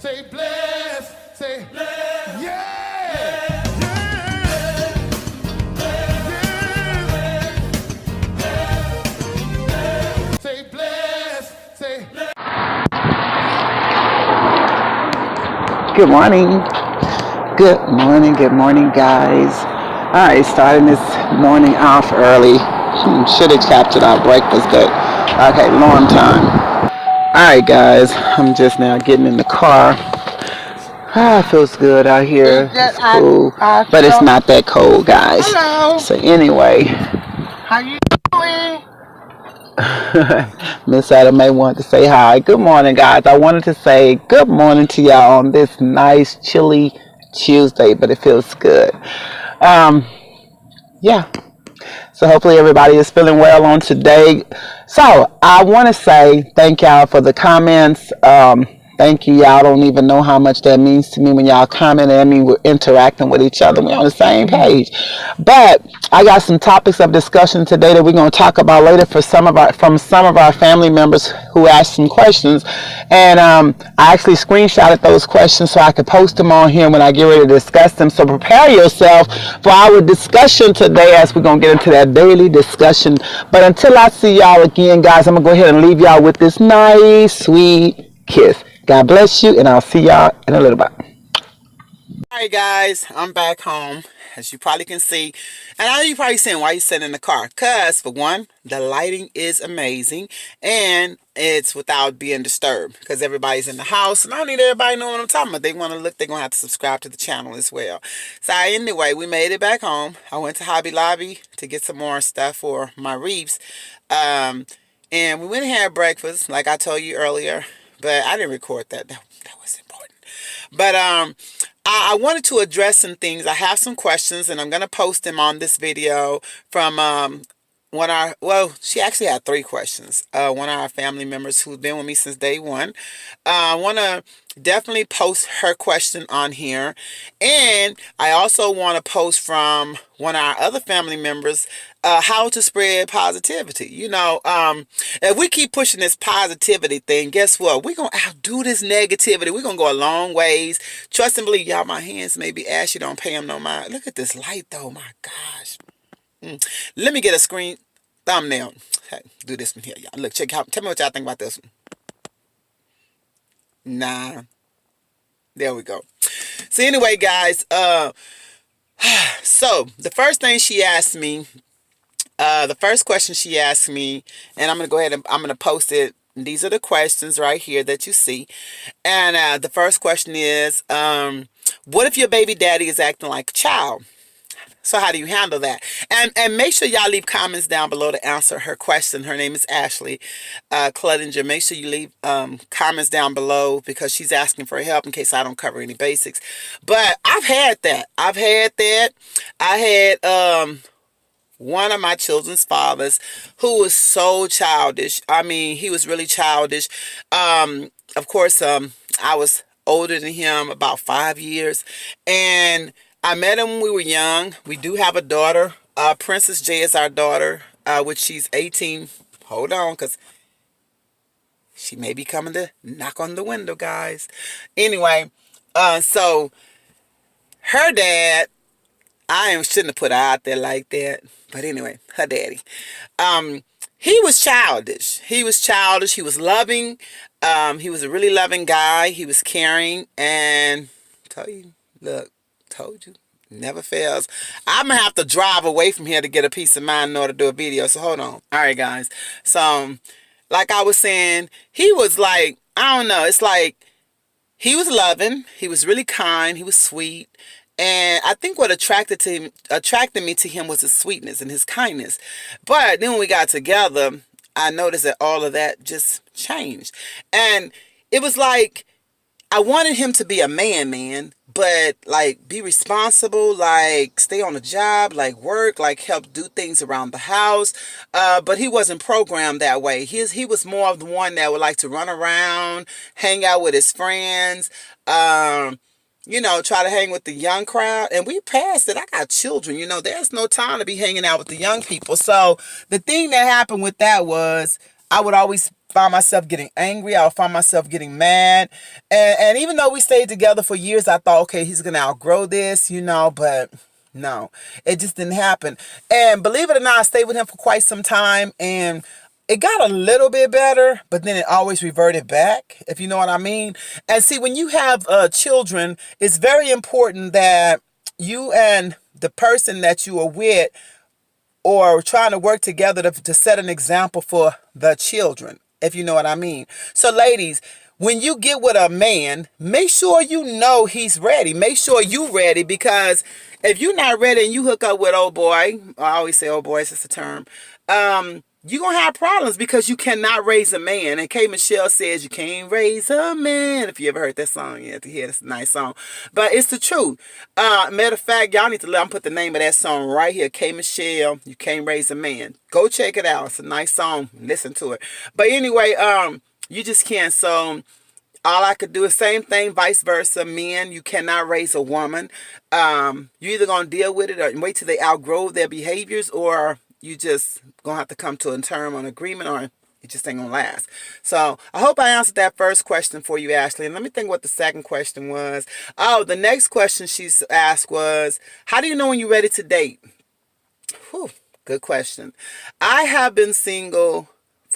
Say bless, say bless, yeah, say bless, say bless. Good morning. Good morning, guys. All right, starting this morning off early. Should have captured our breakfast, but okay, long time. All right, guys, I'm just now getting in the car. It feels good out here. It's cool, but it's not that cold, guys. Hello. So anyway, How you doing? Miss Adam may want to say hi. Good morning, guys. I wanted to say good morning to y'all on this nice, chilly Tuesday, but it feels good. Yeah. So hopefully everybody is feeling well on today. So I want to say thank y'all for the comments. Thank you. Y'all don't even know how much that means to me when y'all comment. I mean, we're interacting with each other. We're on the same page. But I got some topics of discussion today that we're going to talk about later from some of our family members who asked some questions. And I actually screenshotted those questions so I could post them on here when I get ready to discuss them. So prepare yourself for our discussion today as we're going to get into that daily discussion. But until I see y'all again, guys, I'm going to go ahead and leave y'all with this nice, sweet kiss. God bless you, and I'll see y'all in a little bit. Alright, guys, I'm back home, as you probably can see. And I know you're probably saying, why you sitting in the car? Because, for one, the lighting is amazing, and it's without being disturbed, because everybody's in the house, and I don't need everybody knowing what I'm talking about. They want to look, they're going to have to subscribe to the channel as well. So, anyway, we made it back home. I went to Hobby Lobby to get some more stuff for my reefs. And we went and had breakfast, like I told you earlier. But I didn't record that. That was important. But I wanted to address some things. I have some questions, and I'm going to post them on this video from she actually had 3 questions. One of our family members who's been with me since day one. I want to definitely post her question on here. And I also want to post from one of our other family members how to spread positivity. You know, if we keep pushing this positivity thing, guess what? We're going to outdo this negativity. We're going to go a long ways. Trust and believe. Y'all, my hands may be ashy. Don't pay them no mind. Look at this light, though. My gosh. Let me get a screen thumbnail. Hey, do this one here, y'all. Look, check out. Tell me what y'all think about this one. Nah. There we go. So anyway, guys, so the first thing she asked me, the first question she asked me, and I'm going to go ahead and I'm going to post it. These are the questions right here that you see. And the first question is, what if your baby daddy is acting like a child? So how do you handle that? And make sure y'all leave comments down below to answer her question. Her name is Ashley Cludinger. Make sure you leave comments down below because she's asking for help in case I don't cover any basics. But I've had that. I had one of my children's fathers who was so childish. I mean, he was really childish. Of course, I was older than him about 5 years. And I met him when we were young. We do have a daughter. Princess J is our daughter, which she's 18. Hold on, because she may be coming to knock on the window, guys. Anyway, so her dad, I shouldn't have put her out there like that. But anyway, her daddy. He was childish. He was loving. He was a really loving guy. He was caring. And tell you, look, told you, never fails. I'm going to have to drive away from here to get a peace of mind in order to do a video. So hold on. All right, guys. So like I was saying, he was like, I don't know. It's like he was loving. He was really kind. He was sweet. And I think what attracted me to him was his sweetness and his kindness. But then when we got together, I noticed that all of that just changed. And it was like I wanted him to be a man, but like be responsible, like stay on the job, like work, like help do things around the house. But he wasn't programmed that way. He was more of the one that would like to run around, hang out with his friends, you know, try to hang with the young crowd. And we passed it. I got children, you know, there's no time to be hanging out with the young people. So the thing that happened with that was I would always find myself getting angry. I would find myself getting mad. And even though we stayed together for years, I thought, okay, he's going to outgrow this, but no, it just didn't happen. And believe it or not, I stayed with him for quite some time, and it got a little bit better, but then it always reverted back, if you know what I mean. And see, when you have children, it's very important that you and the person that you are with or trying to work together to set an example for the children, if you know what I mean. So ladies, when you get with a man, make sure you know he's ready. Make sure you ready, because if you're not ready and you hook up with old boy, I always say old boy, it's just a term, you're going to have problems because you cannot raise a man. And K. Michelle says you can't raise a man. If you ever heard that song, you have to hear this nice song. But it's the truth. Matter of fact, y'all need to let me put the name of that song right here. K. Michelle, you can't raise a man. Go check it out. It's a nice song. Listen to it. But anyway, you just can't. So all I could do is same thing, vice versa. Men, you cannot raise a woman. You're either going to deal with it or wait till they outgrow their behaviors, or you just going to have to come to a term, an agreement, or it just ain't going to last. So I hope I answered that first question for you, Ashley. And let me think what the second question was. Oh, the next question she asked was, how do you know when you're ready to date? Whew, good question. I have been single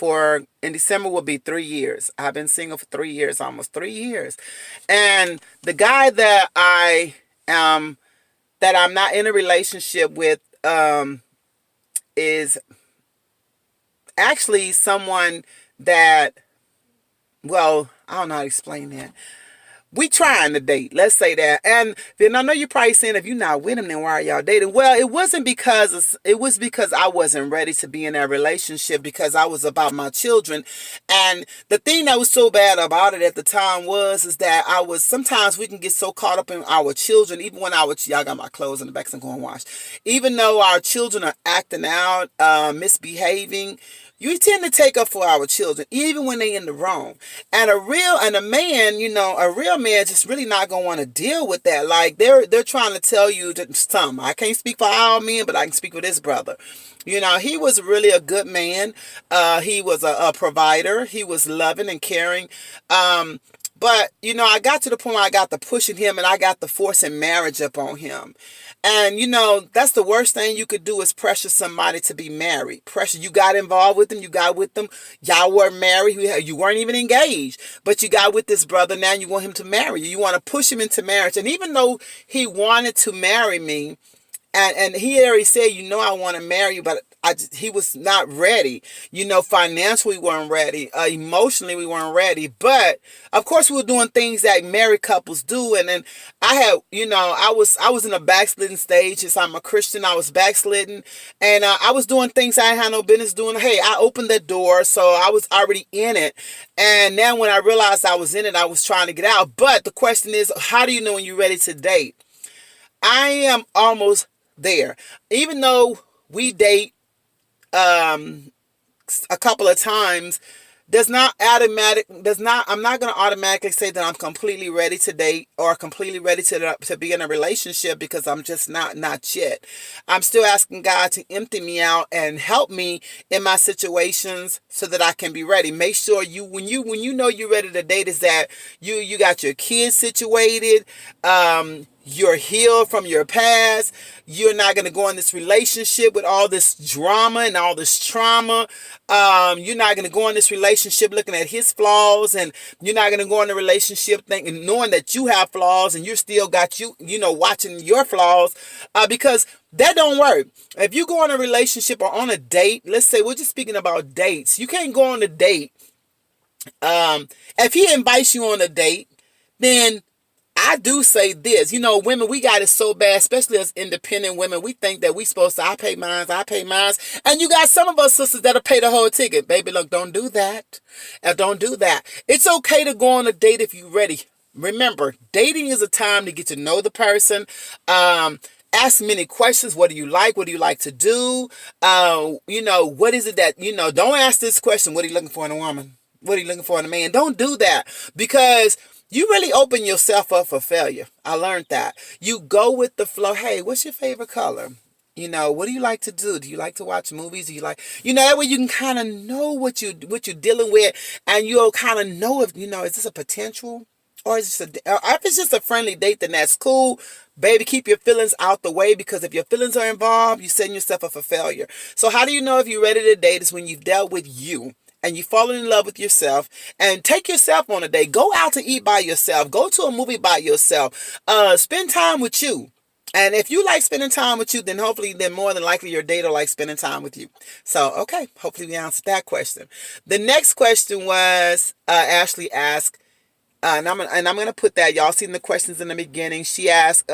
in December will be 3 years. I've been single for 3 years, almost 3 years. And the guy that I'm not in a relationship with, is actually someone that, well, I don't know how to explain that. We trying to date, let's say that. And then I know you're probably saying, if you're not with him, then why are y'all dating? Well, it was because I wasn't ready to be in that relationship, because I was about my children. And the thing that was so bad about it at the time is that sometimes we can get so caught up in our children, even when y'all got my clothes in the back, so I'm going to wash. Even though our children are acting out, misbehaving, you tend to take up for our children, even when they in the wrong. And a real man just really not gonna want to deal with that. Like they're trying to tell you some. I can't speak for all men, but I can speak for this brother. He was really a good man. He was a provider. He was loving and caring. But, I got to the point where I got to pushing him and I got to forcing marriage up on him. And, that's the worst thing you could do, is pressure somebody to be married. Pressure. You got involved with them. You got with them. Y'all weren't married. You weren't even engaged. But you got with this brother. Now you want him to marry you. You want to push him into marriage. And even though he wanted to marry me, and he already said, I want to marry you, but he was not ready. Financially we weren't ready. Emotionally we weren't ready. But of course we were doing things that married couples do. And then I was in a backsliding stage. Since I'm a Christian, I was backsliding, and I was doing things I had no business doing. Hey, I opened the door, so I was already in it. And now when I realized I was in it, I was trying to get out. But the question is, how do you know when you're ready to date? I am almost there. Even though we date a couple of times, I'm not going to automatically say that I'm completely ready to date or completely ready to be in a relationship, because I'm just not yet. I'm still asking God to empty me out and help me in my situations so that I can be ready. Make sure when you know you're ready to date, is that you got your kids situated, you're healed from your past. You're not going to go in this relationship with all this drama and all this trauma. You're not going to go in this relationship looking at his flaws, and you're not going to go in a relationship knowing that you have flaws and you're still got watching your flaws, because that don't work. If you go in a relationship or on a date, let's say we're just speaking about dates. You can't go on a date. If he invites you on a date, then I do say this, women, we got it so bad, especially as independent women. We think that we supposed to, I pay mine. And you got some of us sisters that'll pay the whole ticket. Baby, look, don't do that. Don't do that. It's okay to go on a date if you're ready. Remember, dating is a time to get to know the person. Ask many questions. What do you like? What do you like to do? What is it that, don't ask this question. What are you looking for in a woman? What are you looking for in a man? Don't do that, because you really open yourself up for failure. I learned that. You go with the flow. Hey, what's your favorite color? You know, what do you like to do? Do you like to watch movies? Do you like, that way you can kind of know what you're dealing with, and you'll kind of know if, is this a potential, or is this or if it's just a friendly date, then that's cool. Baby, keep your feelings out the way, because if your feelings are involved, you're setting yourself up for failure. So how do you know if you're ready to date? Is when you've dealt with you and you've fallen in love with yourself, and take yourself on a date. Go out to eat by yourself. Go to a movie by yourself. Spend time with you. And if you like spending time with you, then hopefully, then more than likely your date will like spending time with you. So, okay, hopefully we answered that question. The next question was Ashley asked, and I'm gonna put that. Y'all seen the questions in the beginning. She asked,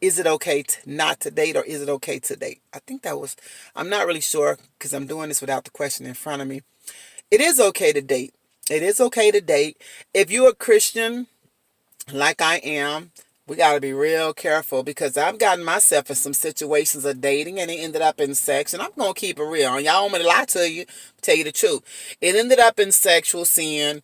is it okay not to date, or is it okay to date? I think that was. I'm not really sure, because I'm doing this without the question in front of me. It is okay to date. It is okay to date. If you're a Christian, like I am, we got to be real careful, because I've gotten myself in some situations of dating and it ended up in sex. And I'm going to keep it real. And y'all want me to lie to you, tell you the truth. It ended up in sexual sin.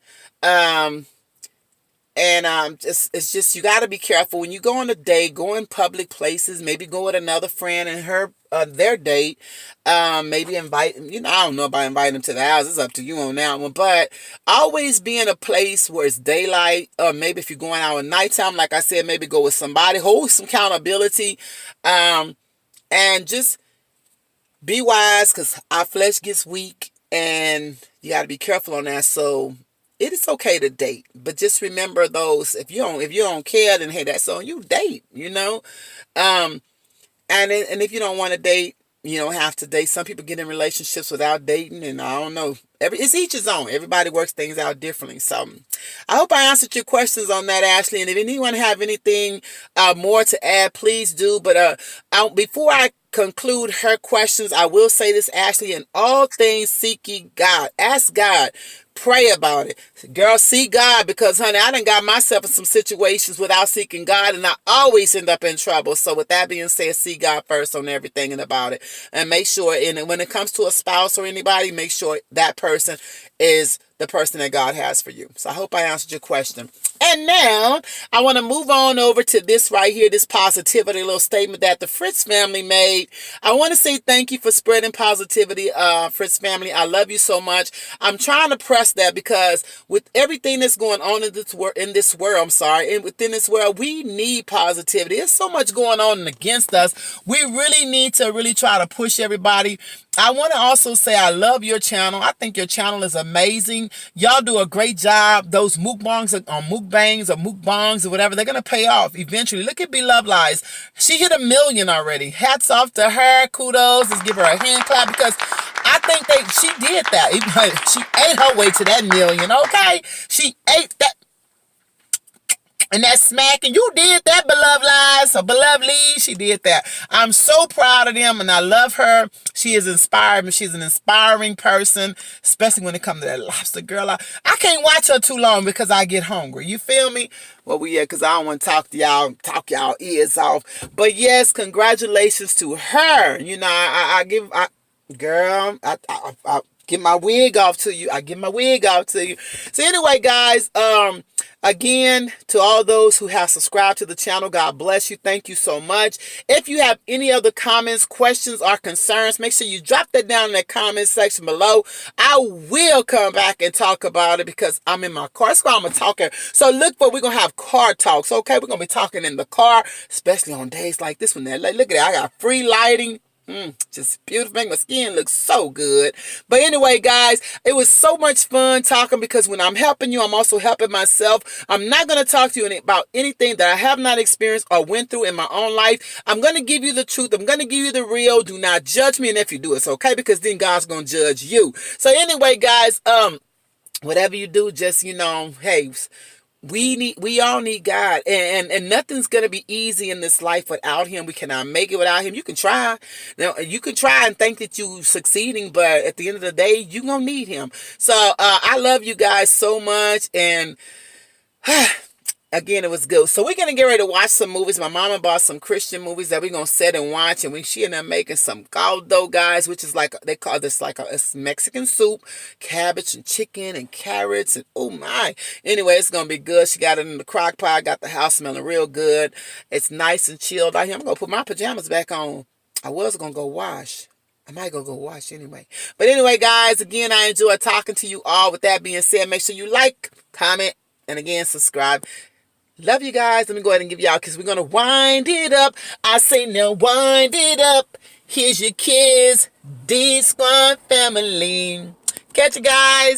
It's just, you got to be careful when you go on a date, go in public places, maybe go with another friend and their date. Maybe invite, I don't know about inviting them to the house. It's up to you on that one. But always be in a place where it's daylight. Or maybe if you're going out at nighttime, like I said, maybe go with somebody, hold some accountability. And just be wise, because our flesh gets weak and you got to be careful on that. So it is okay to date, but just remember those. If you don't care, then hey, that's on you. Date, and if you don't want to date, you don't have to date. Some people get in relationships without dating, and I don't know. It's each his own. Everybody works things out differently. So I hope I answered your questions on that, Ashley. And if anyone have anything more to add, please do. But before I conclude her questions, I will say this, Ashley: in all things seek ye God. Ask God. Pray about it. Girl, seek God, because, honey, I done got myself in some situations without seeking God, and I always end up in trouble. So with that being said, seek God first on everything and about it. And make sure, when it comes to a spouse or anybody, make sure that person is the person that God has for you. So I hope I answered your question. And now I want to move on over to this right here, this positivity little statement that the Fritz family made. I want to say thank you for spreading positivity, Fritz family. I love you so much. I'm trying to press that, because with everything that's going on in this world, and within this world, we need positivity. There's so much going on against us. We really need to really try to push everybody. I want to also say I love your channel. I think your channel is amazing. Y'all do a great job. Those mukbangs or whatever, they're going to pay off eventually. Look at Beloved Lies. She hit 1 million already. Hats off to her. Kudos. Let's give her a hand clap, because I think she did that. She ate her way to that 1 million, okay? She ate that. And that smacking, you did that, Beloved Lies, or Beloved Lee, she did that. I'm so proud of them, and I love her. She is inspired. She's an inspiring person, especially when it comes to that lobster. Girl, I can't watch her too long, because I get hungry. You feel me? Well, because I don't want to talk y'all ears off. But yes, congratulations to her. Girl, I give my wig off to you. So anyway, guys, again, to all those who have subscribed to the channel, God bless you. Thank you so much. If you have any other comments, questions, or concerns, make sure you drop that down in the comment section below. I will come back and talk about it, because I'm in my car. That's why I'm a talker. So we're going to have car talks, okay? We're going to be talking in the car, especially on days like this one. Look at that. I got free lighting. Just beautiful. Make my skin look so good. But anyway, guys, it was so much fun talking, because when I'm helping you, I'm also helping myself. I'm not going to talk to you about anything that I have not experienced or went through in my own life. I'm going to give you the truth. I'm going to give you the real. Do not judge me. And if you do, it's okay, because then God's going to judge you. So anyway, guys, whatever you do, just, hey, we all need God, and nothing's gonna be easy in this life without Him. We cannot make it without Him. You can try. Now, you can try and think that you're succeeding, but at the end of the day, you're gonna need Him. So I love you guys so much, and again, it was good. So we're going to get ready to watch some movies. My mama bought some Christian movies that we're going to sit and watch. And she ended up making some caldo, guys, which is they call this it's Mexican soup, cabbage and chicken and carrots. And oh my. Anyway, it's going to be good. She got it in the crock pot. Got the house smelling real good. It's nice and chilled out here. I'm going to put my pajamas back on. I was going to go wash. I might go wash anyway. But anyway, guys, again, I enjoy talking to you all. With that being said, make sure you like, comment, and again, subscribe. Love you guys. Let me go ahead and give y'all, because we're going to wind it up. I say now wind it up. Here's your kids, DeeSquad Family. Catch you guys.